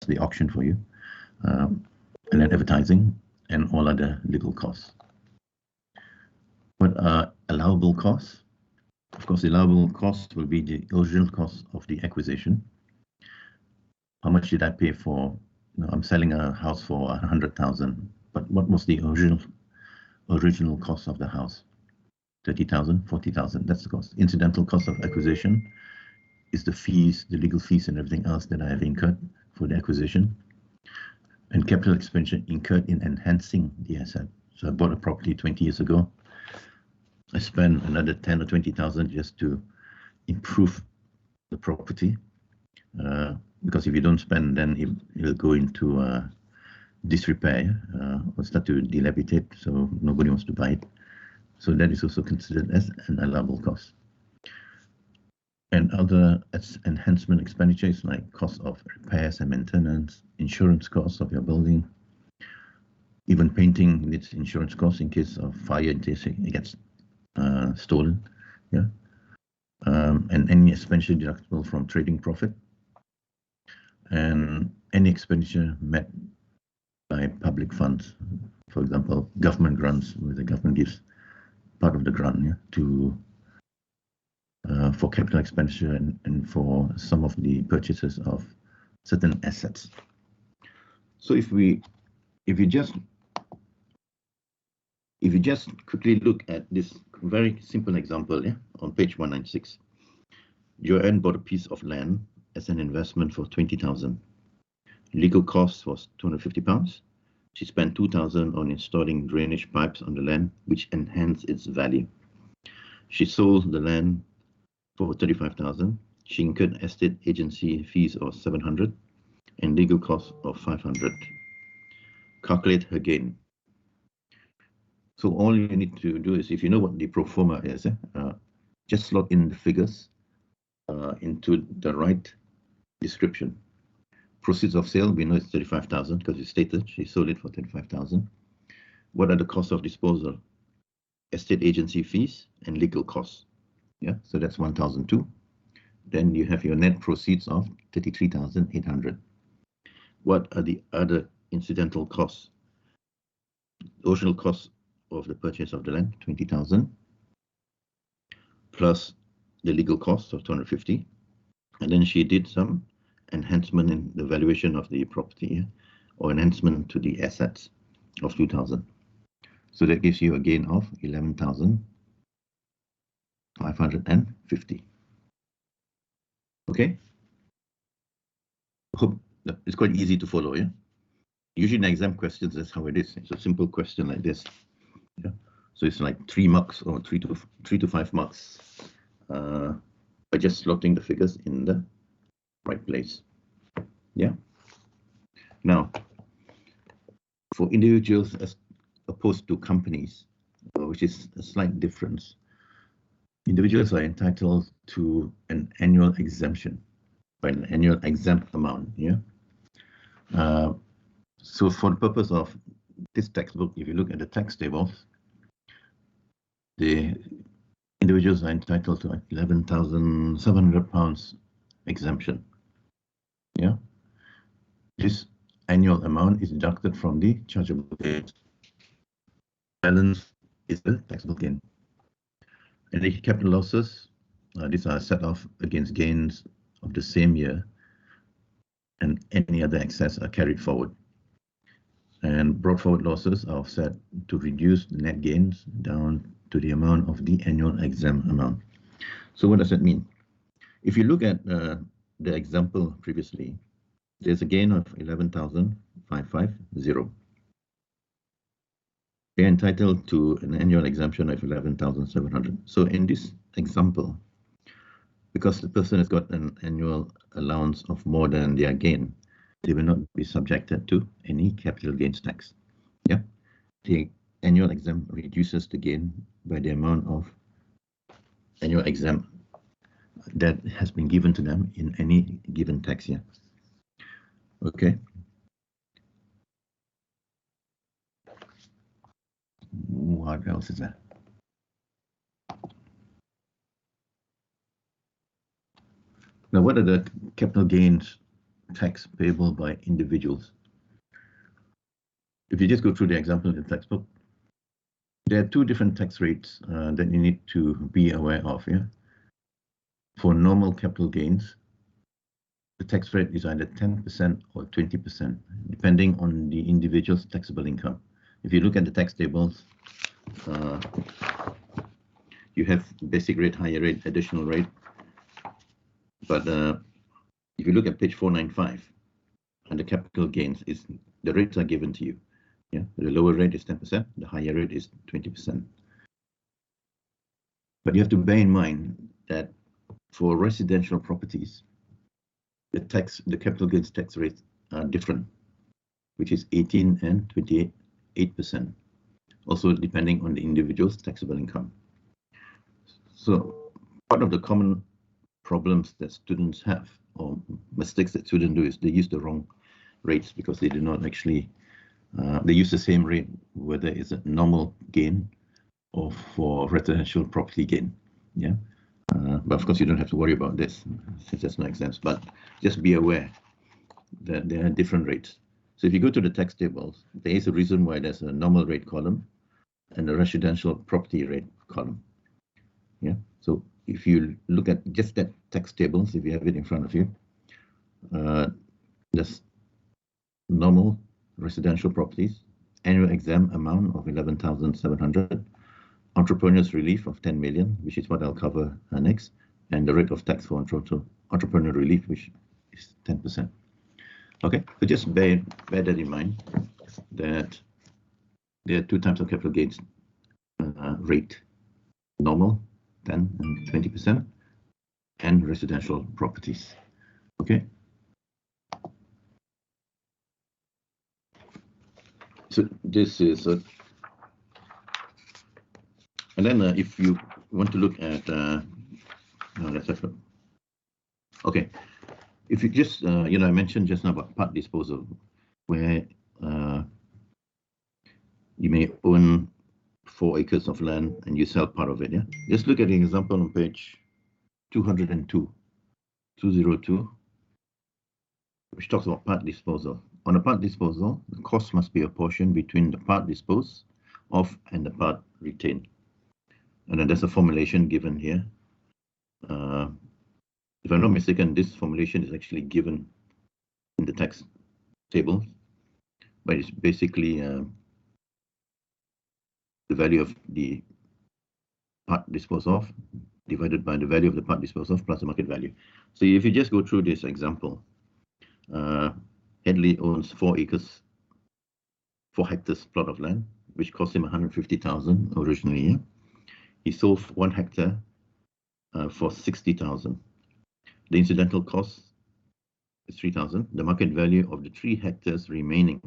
the auction for you, and then advertising and all other legal costs. What are allowable costs? Of course, the allowable cost will be the original cost of the acquisition. How much did I pay for? I'm selling a house for 100,000, but what was the original cost of the house? 30,000, 40,000. That's the cost. Incidental cost of acquisition is the fees, the legal fees, and everything else that I have incurred for the acquisition. And capital expenditure incurred in enhancing the asset. So I bought a property 20 years ago. I spent another 10 or 20,000 just to improve the property, because if you don't spend, then it'll go into disrepair or start to dilapidate, so nobody wants to buy it. So that is also considered as an allowable cost. And other enhancement expenditures like cost of repairs and maintenance, insurance costs of your building, even painting needs insurance costs in case of fire, in case it gets stolen, yeah, and any expenditure deductible from trading profit, and any expenditure met by public funds, for example, government grants, where the government gives part of the grant, yeah, to for capital expenditure and for some of the purchases of certain assets. So if you just quickly look at this very simple example, yeah, on page 196, Joanne bought a piece of land as an investment for 20,000. Legal cost was £250. She spent 2,000 on installing drainage pipes on the land, which enhanced its value. She sold the land for 35,000. She incurred estate agency fees of 700 and legal costs of 500. Calculate her gain. So all you need to do is, if you know what the pro forma is, just slot in the figures into the right description. Proceeds of sale, we know it's 35,000 because it's stated she sold it for 35,000. What are the costs of disposal? Estate agency fees and legal costs. Yeah, so that's 1,002. Then you have your net proceeds of 33,800. What are the other incidental costs? Original costs of the purchase of the land, 20,000, plus the legal costs of 250, and then she did some enhancement in the valuation of the property, or enhancement to the assets of 2,000. So that gives you a gain of 11,550. Okay. Hope that it's quite easy to follow. Yeah. Usually in exam questions, that's how it is. It's a simple question like this. Yeah. So it's like 3 marks or 3 to 5 marks by just slotting the figures in the right place. Yeah. Now, for individuals as opposed to companies, which is a slight difference, individuals are entitled to an annual exemption by an annual exempt amount. Yeah. So for the purpose of this textbook, if you look at the tax tables, the individuals are entitled to £11,700 exemption. Yeah. This annual amount is deducted from the chargeable gains. Balance is the taxable gain. And the capital losses, these are set off against gains of the same year, and any other excess are carried forward. And brought forward losses are offset to reduce the net gains down to the amount of the annual exempt amount. So what does that mean? If you look at the example previously, there's a gain of 11,550. They're entitled to an annual exemption of 11,700. So in this example, because the person has got an annual allowance of more than their gain, they will not be subjected to any capital gains tax. Yeah, the annual exempt reduces the gain by the amount of annual exempt that has been given to them in any given tax year. Okay. What else is there? Now, what are the capital gains tax payable by individuals. If you just go through the example in the textbook, there are two different tax rates that you need to be aware of. Yeah, for normal capital gains, the tax rate is either 10% or 20%, depending on the individual's taxable income. If you look at the tax tables, you have basic rate, higher rate, additional rate. But if you look at page 495, and the capital gains, the rates are given to you. Yeah, the lower rate is 10%, the higher rate is 20%. But you have to bear in mind that for residential properties, the capital gains tax rates are different, which is 18 and 28%, also depending on the individual's taxable income. So part of the common problems that students have, or mistakes that students do, is they use the wrong rates because they do not actually, they use the same rate, whether it's a normal gain or for residential property gain. Yeah. But of course, you don't have to worry about this since there's no exams, but just be aware that there are different rates. So if you go to the tax tables, there is a reason why there's a normal rate column and a residential property rate column. Yeah. So if you look at just that tax tables, if you have it in front of you, there's normal residential properties, annual exempt amount of 11,700. Entrepreneur's relief of 10 million, which is what I'll cover next, and the rate of tax for entrepreneur relief, which is 10%. Okay, so just bear that in mind, that there are two types of capital gains rate: normal 10 and 20%, and residential properties. Okay. So this is a. And then if you want to look at, let's have a, okay, if you just, I mentioned just now about part disposal, where you may own 4 acres of land and you sell part of it. Yeah, just look at the example on page 202, which talks about part disposal. On a part disposal, the cost must be apportioned between the part disposed of and the part retained. And then there's a formulation given here. If I'm not mistaken, this formulation is actually given in the tax table, but it's basically the value of the part disposed of divided by the value of the part disposed of plus the market value. So if you just go through this example, Headley owns 4 hectares plot of land, which cost him 150,000 originally. Yeah? He sold 1 hectare for 60,000. The incidental cost is 3,000. The market value of the 3 hectares remaining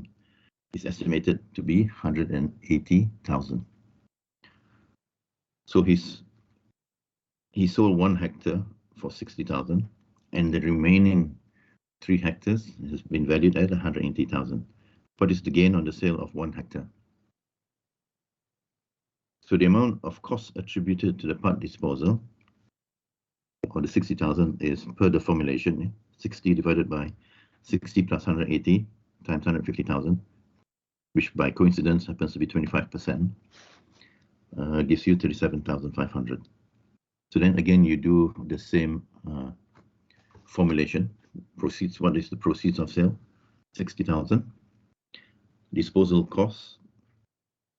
is estimated to be 180,000. So he sold 1 hectare for 60,000, and the remaining 3 hectares has been valued at 180,000. What is the gain on the sale of 1 hectare? So the amount of cost attributed to the part disposal, or the 60,000, is per the formulation, 60 divided by 60 plus 180 times 150,000, which by coincidence happens to be 25%, gives you 37,500. So then again, you do the same formulation. Proceeds, what is the proceeds of sale? 60,000. Disposal costs,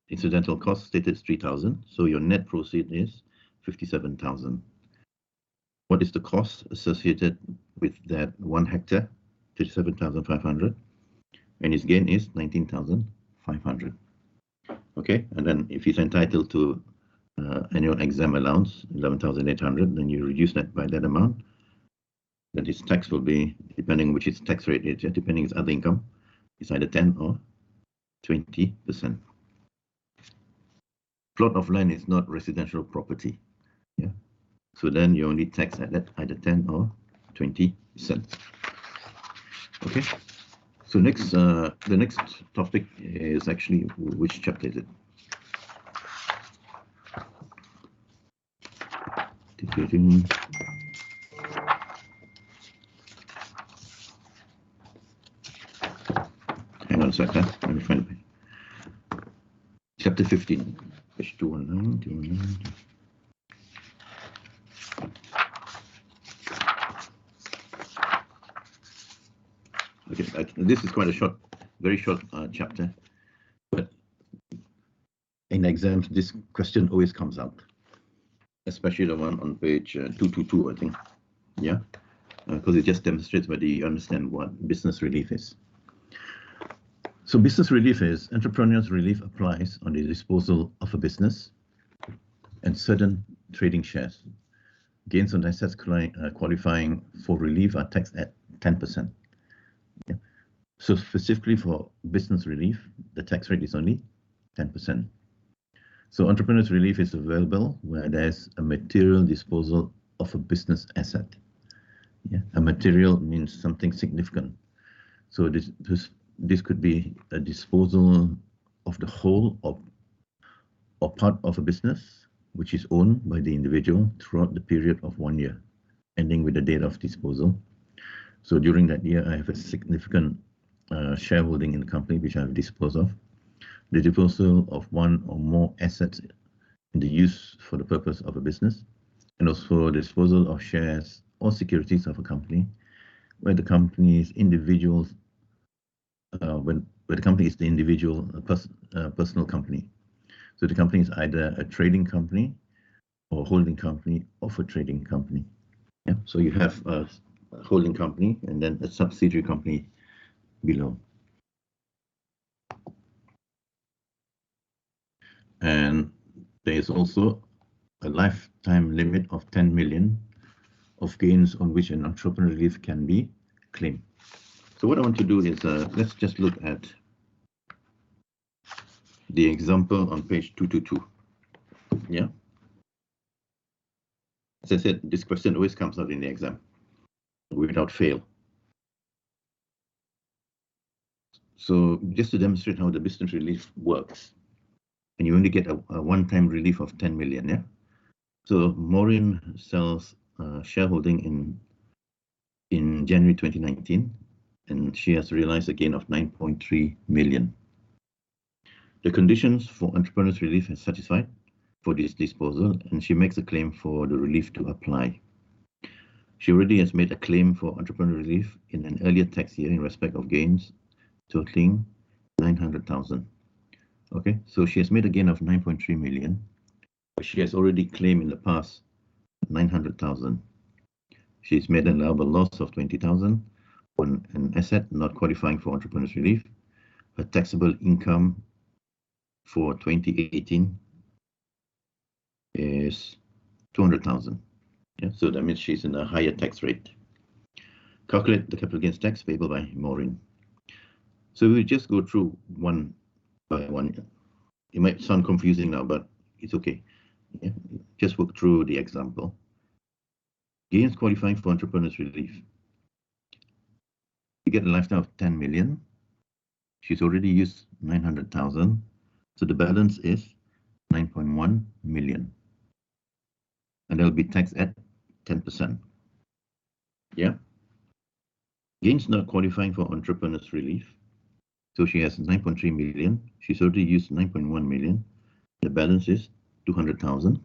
incidental cost stated 3,000. So your net proceed is 57,000. What is the cost associated with that 1 hectare? 37,500. And his gain is 19,500. Okay, and then if he's entitled to annual exempt allowance, 11,800, then you reduce that by that amount. That his tax will be, depending on which his tax rate is, depending on his other income, it's either 10 or 20%. Plot of land is not residential property. Yeah. So then you only tax at that either 10 or 20%. Okay. So next, the next topic is actually, which chapter is it? one sec, let me find it. Chapter 15, page 219. Okay, this is quite a short, very short chapter, but in exams, this question always comes out, especially the one on page 222, I think. Yeah, because it just demonstrates whether you understand what business relief is. So business relief is entrepreneur's relief applies on the disposal of a business and certain trading shares. Gains on assets qualifying for relief are taxed at 10%. Yeah. So specifically for business relief, the tax rate is only 10%. So entrepreneur's relief is available where there's a material disposal of a business asset. Yeah. A material means something significant. So this could be a disposal of the whole or part of a business which is owned by the individual throughout the period of 1 year, ending with the date of disposal. So during that year, I have a significant shareholding in the company which I have disposed of. The disposal of one or more assets in the use for the purpose of a business, and also the disposal of shares or securities of a company where the company is individuals. Where the company is the individual personal company. So the company is either a trading company or a holding company of a trading company. Yeah. So you have a holding company and then a subsidiary company below. And there is also a lifetime limit of 10 million of gains on which an entrepreneur relief can be claimed. So what I want to do is let's just look at the example on page 222. Yeah. As I said, this question always comes out in the exam without fail. So just to demonstrate how the business relief works, and you only get a one-time relief of 10 million. Yeah. So Maureen sells shareholding in January 2019, and she has realized a gain of 9.3 million. The conditions for entrepreneur's relief are satisfied for this disposal, and she makes a claim for the relief to apply. She already has made a claim for entrepreneur relief in an earlier tax year in respect of gains totaling 900,000. Okay, so she has made a gain of 9.3 million, but she has already claimed in the past 900,000. She's made an allowable loss of 20,000 on an asset not qualifying for entrepreneur's relief. Her taxable income for 2018 is 200,000. Yeah, so that means she's in a higher tax rate. Calculate the capital gains tax payable by Maureen. So we'll just go through one by one. It might sound confusing now, but it's okay. Yeah, just work through the example. Gains qualifying for entrepreneur's relief. You get a lifetime of 10 million. She's already used 900,000. So the balance is 9.1 million. And they'll be taxed at 10%. Yeah. Gains not qualifying for entrepreneur's relief. So she has 9.3 million. She's already used 9.1 million. The balance is 200,000.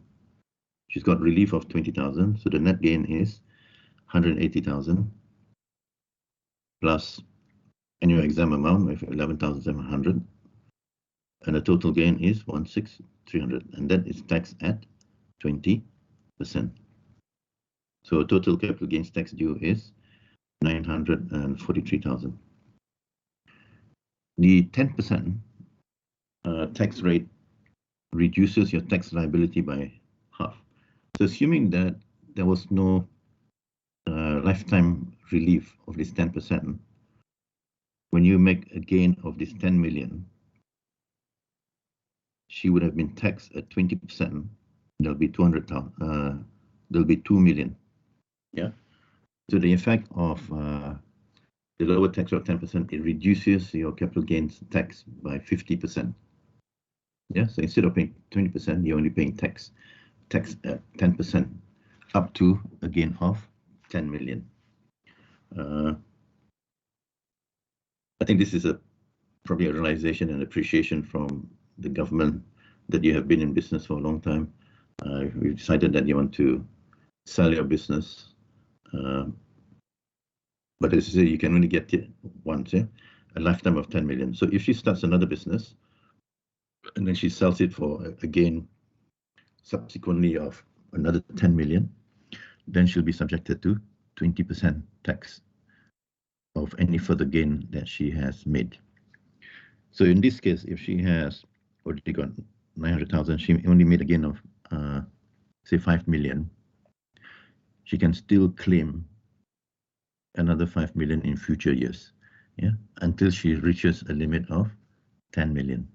She's got relief of 20,000. So the net gain is 180,000 plus annual exam amount of 11,700. And the total gain is 16,300. And that is taxed at 20%. So total capital gains tax due is 943,000. The 10% tax rate reduces your tax liability by half. So assuming that there was no lifetime relief of this 10%, when you make a gain of this 10 million, she would have been taxed at 20%. There'll be 200,000. There'll be 2 million. Yeah. So the effect of the lower tax rate of 10%, it reduces your capital gains tax by 50%. Yeah. So instead of paying 20%, you're only paying tax at 10% up to a gain of 10 million. I think this is a probably a realization and appreciation from the government that you have been in business for a long time. You've decided that you want to sell your business, but as you say, you can only get it once, yeah? A lifetime of 10 million. So if she starts another business and then she sells it for a gain subsequently of another 10 million, then she'll be subjected to 20% tax of any further gain that she has made. So in this case, if she has already got 900,000, she only made a gain of say 5 million, she can still claim another 5 million in future years, yeah, until she reaches a limit of 10 million.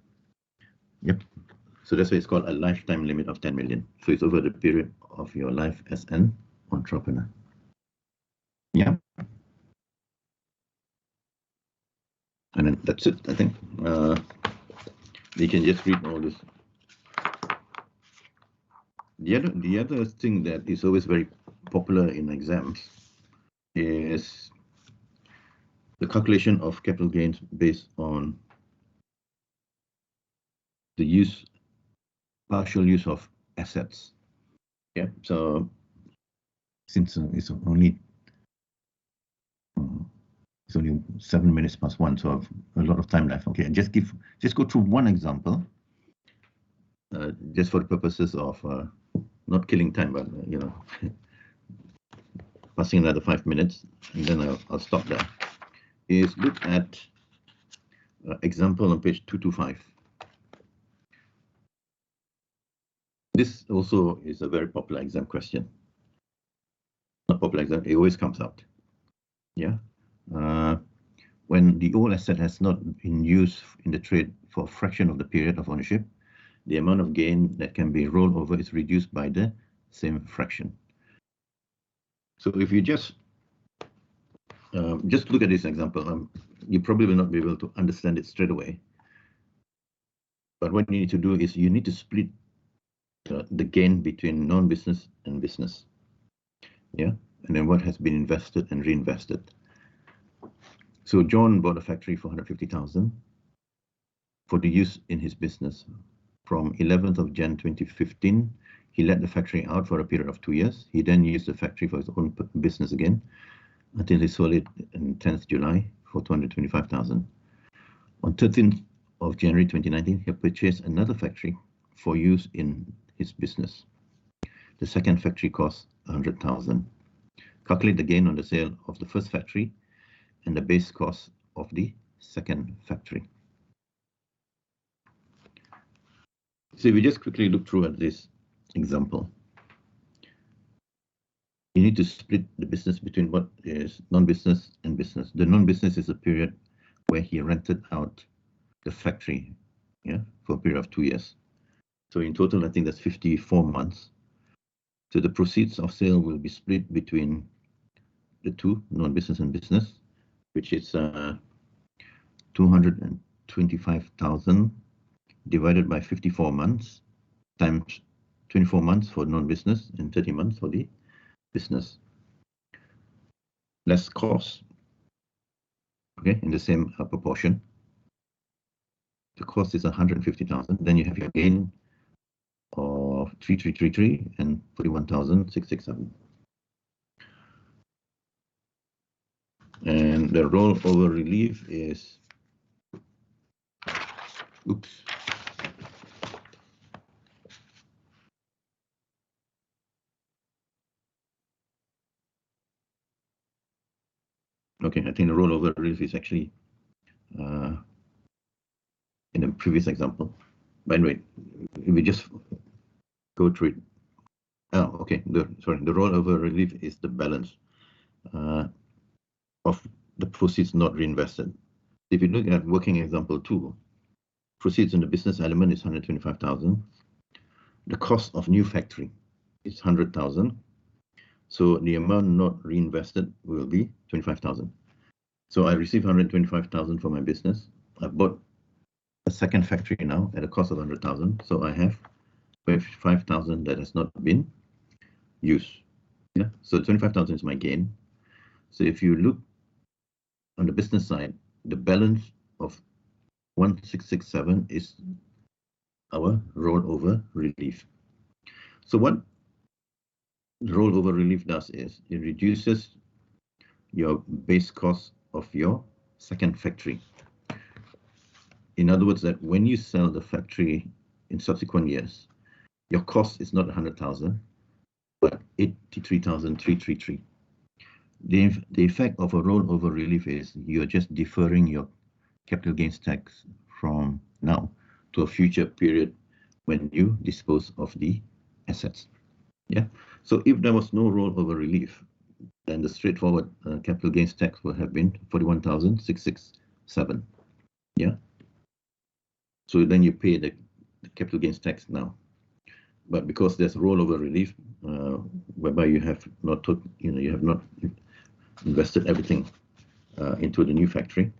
Yep. So that's why it's called a lifetime limit of 10 million. So it's over the period of your life as an entrepreneur. Yeah. And then that's it, I think. You can just read all this. The other thing that is always very popular in exams is the calculation of capital gains based on the partial use of assets. Yeah. So since it's only 7 minutes past 1, so I've a lot of time left. Okay, just go through one example, just for the purposes of not killing time, but you know, passing another 5 minutes, and then I'll stop there. Is look at example on page 225. This also is a very popular exam question. Not popular exam, it always comes out. Yeah. When the old asset has not been used in the trade for a fraction of the period of ownership, the amount of gain that can be rolled over is reduced by the same fraction. So if you just look at this example, you probably will not be able to understand it straight away. But what you need to do is you need to split the gain between non-business and business. Yeah, and then what has been invested and reinvested. So John bought a factory for 150,000 for the use in his business. From 11th of Jan 2015, he let the factory out for a period of 2 years. He then used the factory for his own business again until he sold it on 10th July for 225,000. On 13th of January 2019, he purchased another factory for use in his business. The second factory cost 100,000. Calculate the gain on the sale of the first factory and the base cost of the second factory. So we just quickly look through at this example. You need to split the business between what is non-business and business. The non-business is a period where he rented out the factory, yeah, for a period of 2 years. So in total, I think that's 54 months. So the proceeds of sale will be split between the two, non-business and business, which is 225,000 divided by 54 months times 24 months for non-business and 30 months for the business. Less cost, okay, in the same proportion. The cost is 150,000. Then you have your gain of 3333 and 41,667. And the rollover relief is, oops. Okay, I think the rollover relief is actually in the previous example. But anyway, if we just go through it. Oh, okay. The rollover relief is the balance of the proceeds not reinvested. If you look at working example 2, proceeds in the business element is 125,000. The cost of new factory is 100,000. So the amount not reinvested will be 25,000. So I received 125,000 for my business. I bought a second factory now at a cost of 100,000. So I have 25,000 that has not been used. Yeah. So 25,000 is my gain. So if you look on the business side, the balance of 1667 is our rollover relief. So what rollover relief does is it reduces your base cost of your second factory. In other words, that when you sell the factory in subsequent years, your cost is not 100,000, but 83,333. The effect of a rollover relief is you're just deferring your capital gains tax from now to a future period when you dispose of the assets. Yeah. So if there was no rollover relief, then the straightforward capital gains tax would have been 41,667. Yeah. So then you pay the capital gains tax now. But because there's rollover relief, whereby you have not invested everything into the new factory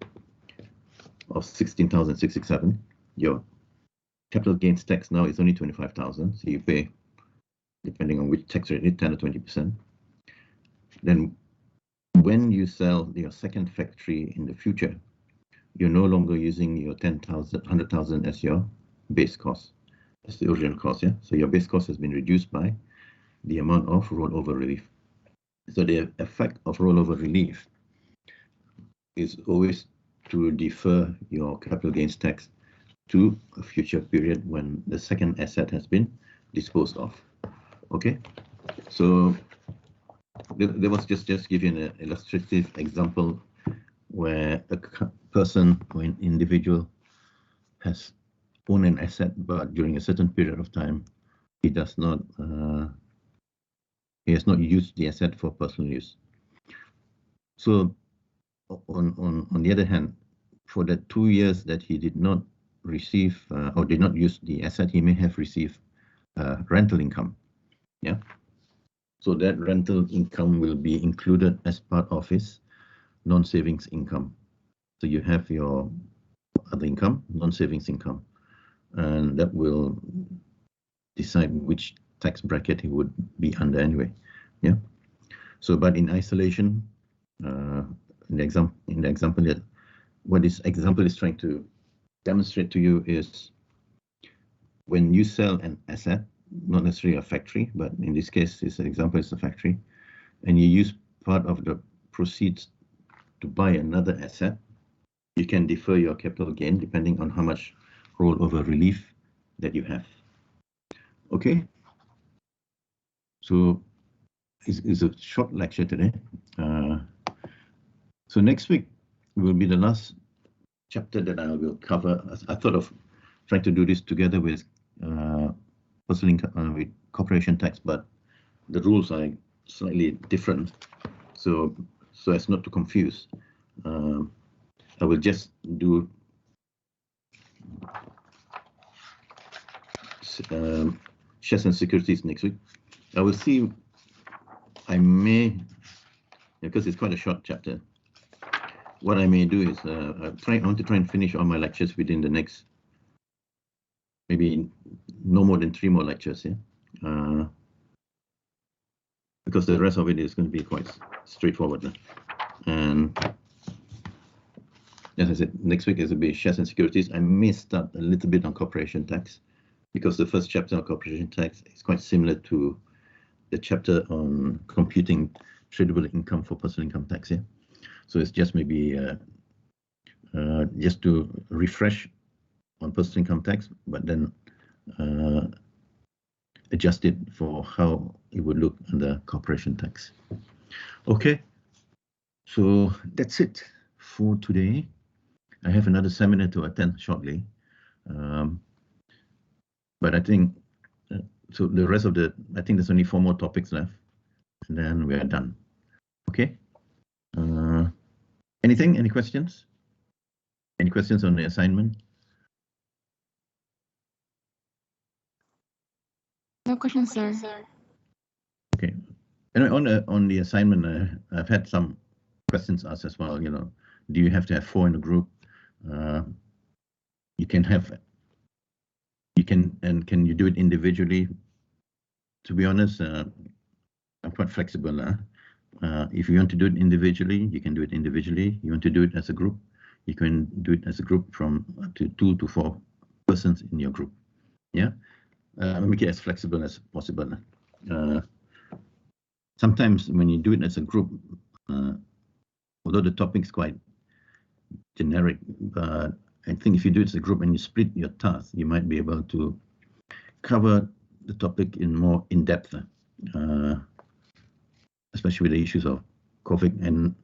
of 16,667, your capital gains tax now is only 25,000. So you pay, depending on which tax rate, 10 or 20%. Then when you sell your second factory in the future, you're no longer using your 100,000 as your base cost. That's the original cost, yeah? So your base cost has been reduced by the amount of rollover relief. So the effect of rollover relief is always to defer your capital gains tax to a future period when the second asset has been disposed of. Okay, so there was just give you an illustrative example where a person or an individual has owned an asset, but during a certain period of time, he has not used the asset for personal use. So on the other hand, for the 2 years that he did not receive or did not use the asset, he may have received rental income. Yeah. So that rental income will be included as part of his non-savings income. So you have your other income, non-savings income, and that will decide which tax bracket he would be under anyway. Yeah. So, but in isolation, in the example that what this example is trying to demonstrate to you is when you sell an asset, not necessarily a factory, but in this case, this example is a factory, and you use part of the proceeds to buy another asset, you can defer your capital gain depending on how much rollover relief that you have. Okay, so it's a short lecture today. So next week will be the last chapter that I will cover. I thought of trying to do this together with personal income, with corporation tax, but the rules are slightly different. So as not to confuse, I will just do shares and securities next week. I will see. I may, because it's quite a short chapter, what I may do is I want to try and finish all my lectures within the next, maybe no more than 3 more lectures, yeah. Because the rest of it is going to be quite straightforward now. And as I said, next week is going to be shares and securities. I may start a little bit on corporation tax, because the first chapter on corporation tax is quite similar to the chapter on computing tradable income for personal income tax. Yeah, so it's just maybe just to refresh on personal income tax, but then adjust it for how it would look under corporation tax. Okay, so that's it for today. I have another seminar to attend shortly, but I think so the rest of I think there's only 4 more topics left, and then we are done. Okay. Any questions? Any questions on the assignment? No questions, sir. Okay. And on the assignment, I've had some questions asked as well. You know, do you have to have 4 in a group? Can you do it individually? To be honest, I'm quite flexible. If you want to do it individually, you can do it individually. You want to do it as a group, You can do it as a group from up to 2 to 4 persons in your group. Yeah, make it as flexible as possible. Sometimes when you do it as a group, although the topic is quite generic, but I think if you do it as a group and you split your task, you might be able to cover the topic in more in depth, especially with the issues of COVID. And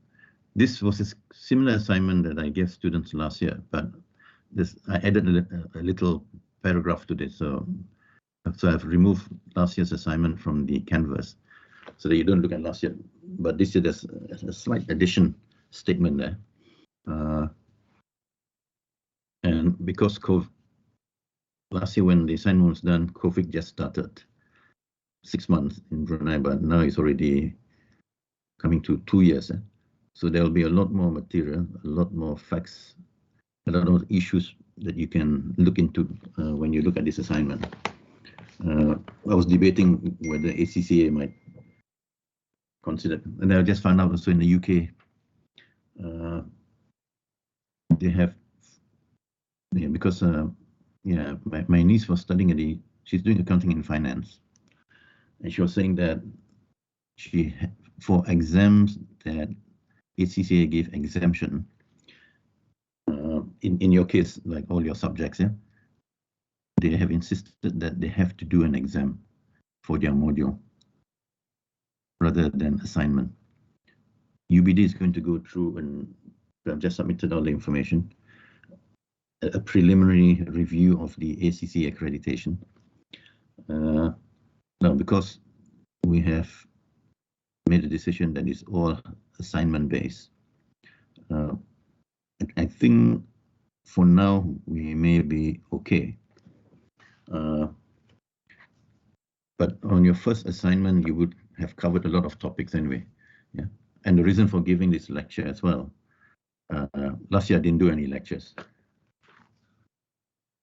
this was a similar assignment that I gave students last year, but I added a little paragraph to this. So I've removed last year's assignment from the canvas so that you don't look at last year. But this year there's a slight addition statement there. And because last year when the assignment was done, COVID just started 6 months in Brunei, but now it's already coming to 2 years. So there will be a lot more material, a lot more facts, a lot of issues that you can look into when you look at this assignment. I was debating whether ACCA might consider, and I just found out also in the UK, they have, because my niece was studying she's doing accounting and finance, and she was saying that for exams that ACCA gave exemption, in your case, like all your subjects, they have insisted that they have to do an exam for their module rather than assignment. UBD is going to go through, and I've just submitted all the information, a preliminary review of the ACCA accreditation. Now, because we have made a decision that is all assignment based, I think for now we may be okay. But on your first assignment, you would have covered a lot of topics anyway. Yeah, and the reason for giving this lecture as well, last year I didn't do any lectures.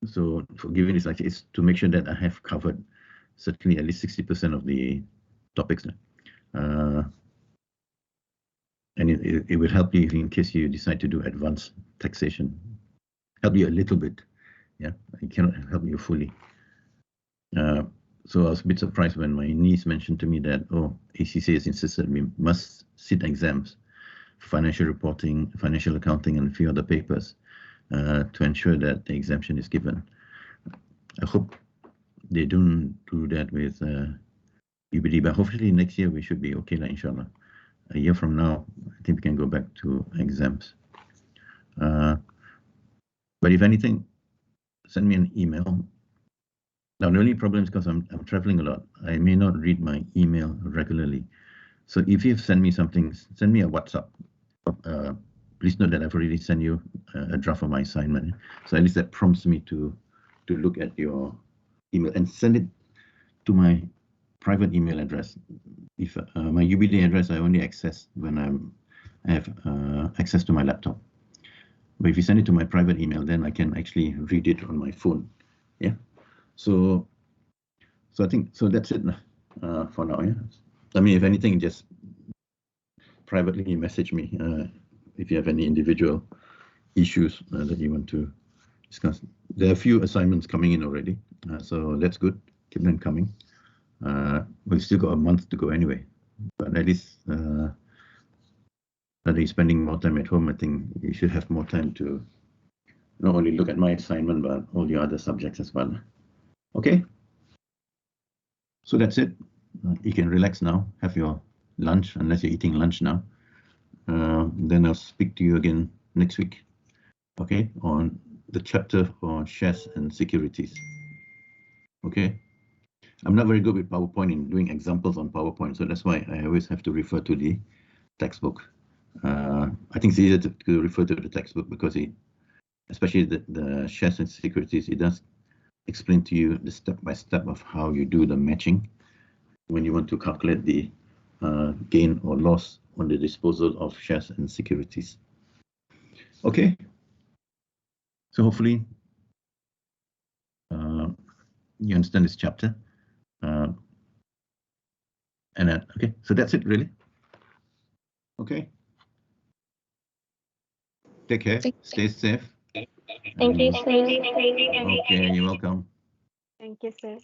So for giving this lecture is to make sure that I have covered certainly at least 60% of the topics. And it will help you in case you decide to do advanced taxation. Help you a little bit. Yeah, it cannot help you fully. So I was a bit surprised when my niece mentioned to me that, ACCA has insisted we must sit exams, financial reporting, financial accounting, and a few other papers to ensure that the exemption is given. I hope they don't do that with UBD, but hopefully next year we should be okay, inshallah. A year from now, I think we can go back to exams. But if anything, send me an email. Now, the only problem is because I'm traveling a lot. I may not read my email regularly. So if you've sent me something, send me a WhatsApp. Please note that I've already sent you a draft of my assignment. So at least that prompts me to look at your email and send it to my private email address. If my UBD address I only access when I have access to my laptop. But if you send it to my private email, then I can actually read it on my phone. Yeah. So I think that's it for now. Yeah. I mean, if anything, just privately message me if you have any individual issues that you want to discuss. There are a few assignments coming in already, so that's good. Keep them coming. We've still got a month to go anyway, but at least that you're spending more time at home, I think you should have more time to not only look at my assignment, but all your other subjects as well. Okay, so that's it. You can relax now, have your lunch, unless you're eating lunch now. Then I'll speak to you again next week, okay, on the chapter for shares and securities. Okay, I'm not very good with PowerPoint in doing examples on PowerPoint, so that's why I always have to refer to the textbook. I think it's easier to refer to the textbook because especially the shares and securities, it does explain to you the step-by-step of how you do the matching when you want to calculate the gain or loss on the disposal of shares and securities. Okay, so hopefully you understand this chapter. Okay, so that's it really. Okay. Take care. Stay safe. Thank you, sir. Okay, you're welcome. Thank you, sir.